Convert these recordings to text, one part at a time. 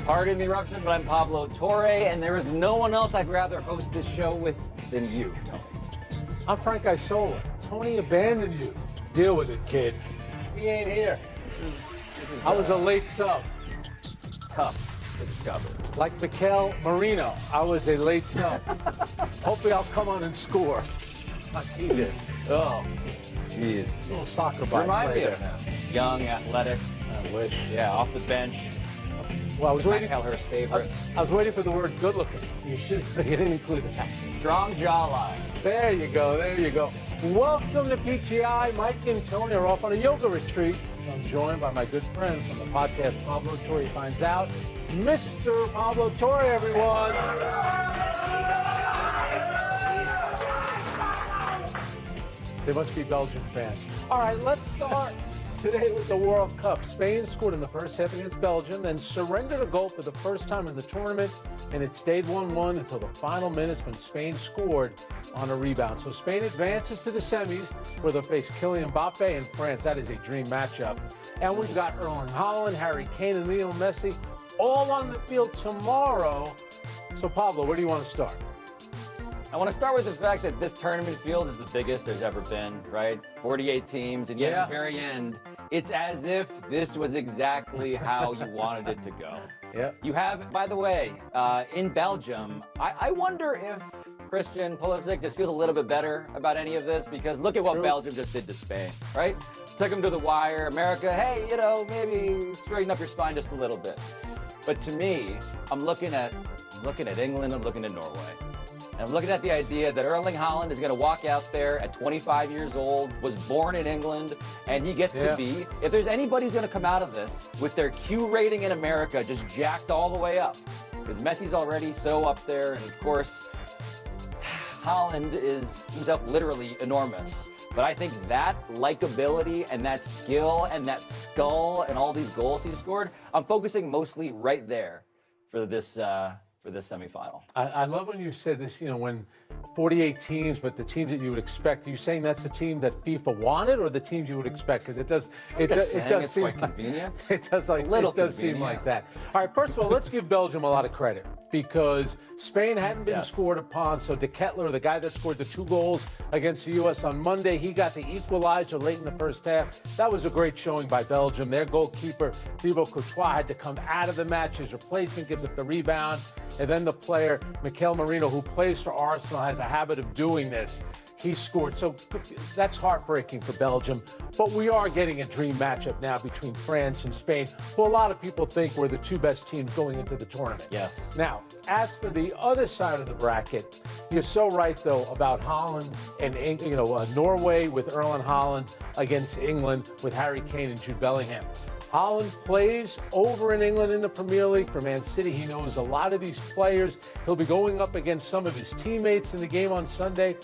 Pardon the eruption, but I'm Pablo Torre, and there is no one else I'd rather host this show with than you, Tony. I'm Frank Isola. Tony abandoned you. Deal with it, kid. He ain't here. I was a late sub. Tough to discover. Like Mikel Marino, I was a late sub. Hopefully I'll come on and score. Like he did. Oh, jeez. Little soccer ball Remind me player. of him. Young, athletic. I wish. Yeah, off the bench. Well, I was waiting. Hurst's favorite. I was waiting for the word good looking. You didn't include that. Strong jawline. There you go. There you go. Welcome to PTI. Mike and Tony are off on a yoga retreat. I'm joined by my good friend from the podcast, Pablo Torre Finds Out, Mr. Pablo Torre, everyone. They must be Belgian fans. All right, let's start today with the World Cup. Spain scored in the first half against Belgium, then surrendered a goal for the first time in the tournament, and it stayed 1-1 until the final minutes when Spain scored on a rebound. So Spain advances to the semis, where they'll face Kylian Mbappe and France. That is a dream matchup. And we've got Erling Haaland, Harry Kane, and Lionel Messi all on the field tomorrow. So Pablo, where do you want to start? I want to start with the fact that this tournament field is the biggest there's ever been, right? 48 teams, and yet at the very end, it's as if this was exactly how you wanted it to go. Yeah. You have, by the way, in Belgium, I wonder if Christian Pulisic just feels a little bit better about any of this, because look at what Belgium just did to Spain, right? Took them to the wire. America, hey, maybe straighten up your spine just a little bit. But to me, I'm looking at England, I'm looking at Norway. And I'm looking at the idea that Erling Haaland is going to walk out there at 25 years old, was born in England, and he gets to be, if there's anybody who's going to come out of this with their Q rating in America just jacked all the way up, because Messi's already so up there, and of course, Haaland is himself literally enormous. But I think that likability and that skill and that skull and all these goals he scored, I'm focusing mostly right there for this semifinal. I love when you said this, when 48 teams, but the teams that you would expect. Are you saying that's the team that FIFA wanted, or the teams you would expect? Because it does seem quite convenient. It does seem like that. All right, first of all, let's give Belgium a lot of credit, because Spain hadn't been scored upon. So De Ketelaere, the guy that scored the 2 goals against the U.S. on Monday, he got the equalizer late in the first half. That was a great showing by Belgium. Their goalkeeper, Thibaut Courtois, had to come out of the match. His replacement gives up the rebound. And then the player, Mikel Marino, who plays for Arsenal, has a habit of doing this. He scored. So that's heartbreaking for Belgium. But we are getting a dream matchup now between France and Spain, who a lot of people think were the 2 best teams going into the tournament. Yes. Now, as for the other side of the bracket, you're so right, though, about Holland and Norway with Erling Haaland against England with Harry Kane and Jude Bellingham. Haaland plays over in England in the Premier League for Man City. He knows a lot of these players. He'll be going up against some of his teammates in the game on Sunday.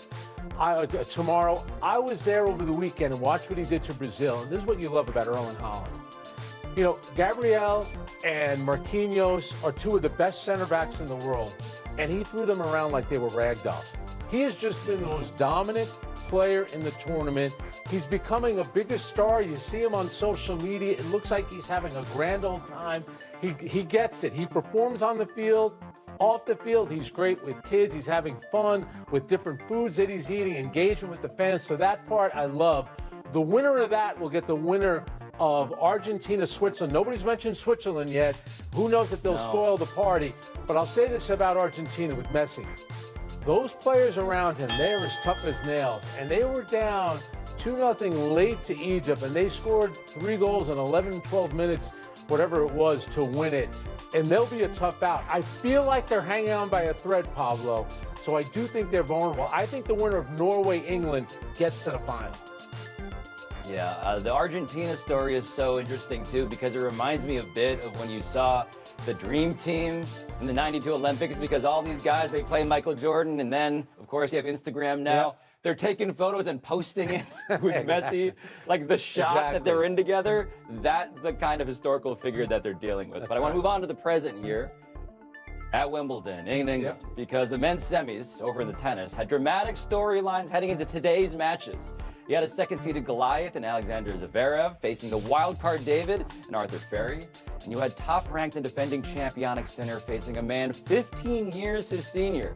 Tomorrow, I was there over the weekend and watched what he did to Brazil. And this is what you love about Erling Haaland. Gabriel and Marquinhos are 2 of the best center backs in the world, and he threw them around like they were rag dolls. He has just been the most dominant player in the tournament. He's becoming a bigger star. You see him on social media. It looks like he's having a grand old time. He gets it. He performs on the field. Off the field, he's great with kids. He's having fun with different foods that he's eating, engagement with the fans. So that part I love. The winner of that will get the winner of Argentina, Switzerland. Nobody's mentioned Switzerland yet. Who knows if they'll spoil the party. But I'll say this about Argentina with Messi. Those players around him, they're as tough as nails. And they were down 2-0 late to Egypt, and they scored 3 goals in 11, 12 minutes, whatever it was, to win it. And they'll be a tough out. I feel like they're hanging on by a thread, Pablo. So I do think they're vulnerable. I think the winner of Norway-England gets to the final. Yeah, the Argentina story is so interesting, too, because it reminds me a bit of when you saw the Dream Team in the 92 Olympics, because all these guys, they play Michael Jordan, and then, of course, you have Instagram now. Yep. They're taking photos and posting it with Messi, like the shot that they're in together. That's the kind of historical figure that they're dealing with. But I want to move on to the present here. at Wimbledon in England, because the men's semis over in the tennis had dramatic storylines heading into today's matches. You had a second-seeded Goliath and Alexander Zverev facing the wild-card David and Arthur Ferry. And you had top-ranked and defending champ Jannik Sinner facing a man 15 years his senior,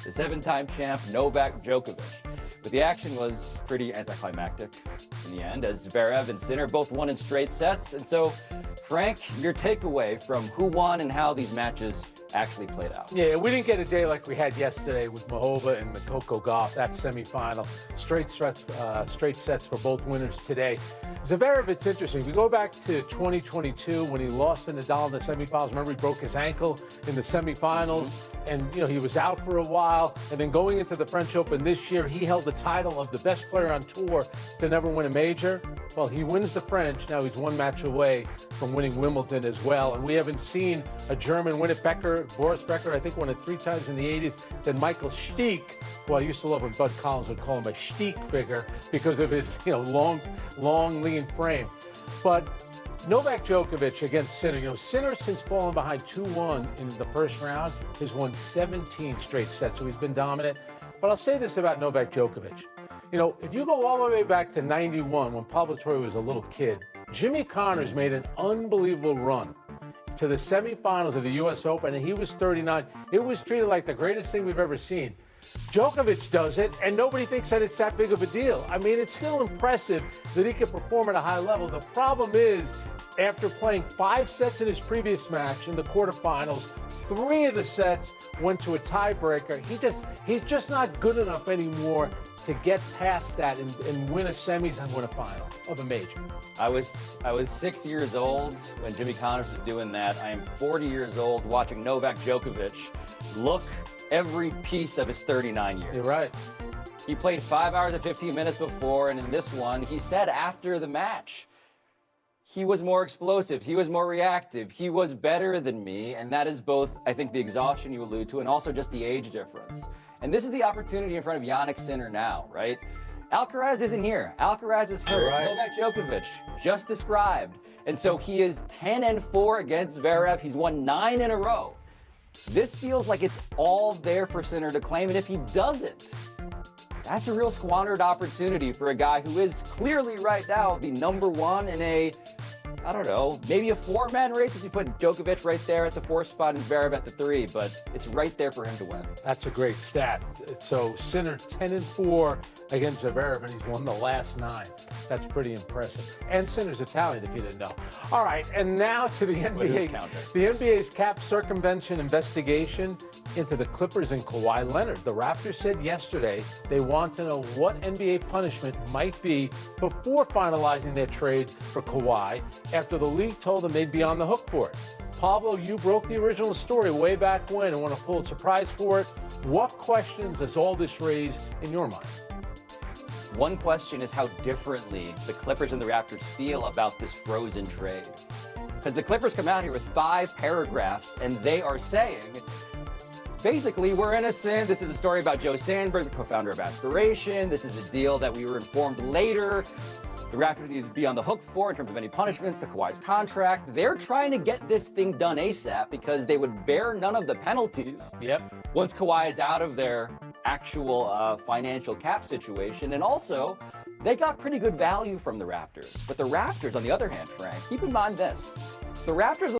the 7-time champ Novak Djokovic. But the action was pretty anticlimactic in the end, as Zverev and Sinner both won in straight sets. And so, Frank, your takeaway from who won and how these matches actually played out. Yeah, we didn't get a day like we had yesterday with Mahova and the Coco Gauff, that semifinal. Straight sets for both winners today. Zverev, it's interesting. We go back to 2022 when he lost to Nadal in the semifinals. Remember, he broke his ankle in the semifinals, and he was out for a while. And then going into the French Open this year, he held the title of the best player on tour to never win a major. Well, he wins the French. Now he's one match away from winning Wimbledon as well. And we haven't seen a German win it. Boris Becker, I think, won it 3 times in the 80s. Then Michael Stich, who I used to love when Bud Collins would call him a Stich figure because of his long, lean frame. But Novak Djokovic against Sinner. Sinner, since falling behind 2-1 in the first round, has won 17 straight sets, so he's been dominant. But I'll say this about Novak Djokovic. If you go all the way back to 91, when Pablo Torre was a little kid, Jimmy Connors made an unbelievable run to the semifinals of the U.S. Open, and he was 39. It was treated like the greatest thing we've ever seen. Djokovic does it, and nobody thinks that it's that big of a deal. I mean, it's still impressive that he can perform at a high level. The problem is, after playing 5 sets in his previous match in the quarterfinals, 3 of the sets went to a tiebreaker. He's just not good enough anymore to get past that and win a semis and win a final of a major. I was 6 years old when Jimmy Connors was doing that. I am 40 years old watching Novak Djokovic look every piece of his 39 years. You're right. He played 5 hours and 15 minutes before, and in this one, he said after the match, he was more explosive, he was more reactive, he was better than me, and that is both, I think, the exhaustion you allude to and also just the age difference. And this is the opportunity in front of Jannik Sinner now, right? Alcaraz isn't here. Alcaraz is hurt. Right. Novak Djokovic, just described. And so he is 10-4 against Zverev. He's won 9 in a row. This feels like it's all there for Sinner to claim, and if he doesn't, that's a real squandered opportunity for a guy who is clearly right now the #1 in a, I don't know, maybe a 4-man race if you put Djokovic right there at the 4th spot and Zverev at the 3, but it's right there for him to win. That's a great stat. So Sinner 10-4 against Zverev, and he's won the last 9. That's pretty impressive. And Sinner's Italian, if you didn't know. All right, and now to the NBA. The NBA's cap circumvention investigation into the Clippers and Kawhi Leonard. The Raptors said yesterday they want to know what NBA punishment might be before finalizing their trade for Kawhi, after the league told them they'd be on the hook for it. Pablo, you broke the original story way back when and want to pull a surprise for it. What questions does all this raise in your mind? One question is how differently the Clippers and the Raptors feel about this frozen trade. Because the Clippers come out here with 5 paragraphs, and they are saying, basically, we're innocent. This is a story about Joe Sandberg, the co-founder of Aspiration. This is a deal that we were informed later the Raptors need to be on the hook for in terms of any punishments to Kawhi's contract. They're trying to get this thing done ASAP because they would bear none of the penalties once Kawhi is out of their actual financial cap situation. And also, they got pretty good value from the Raptors. But the Raptors, on the other hand, Frank, keep in mind this. The Raptors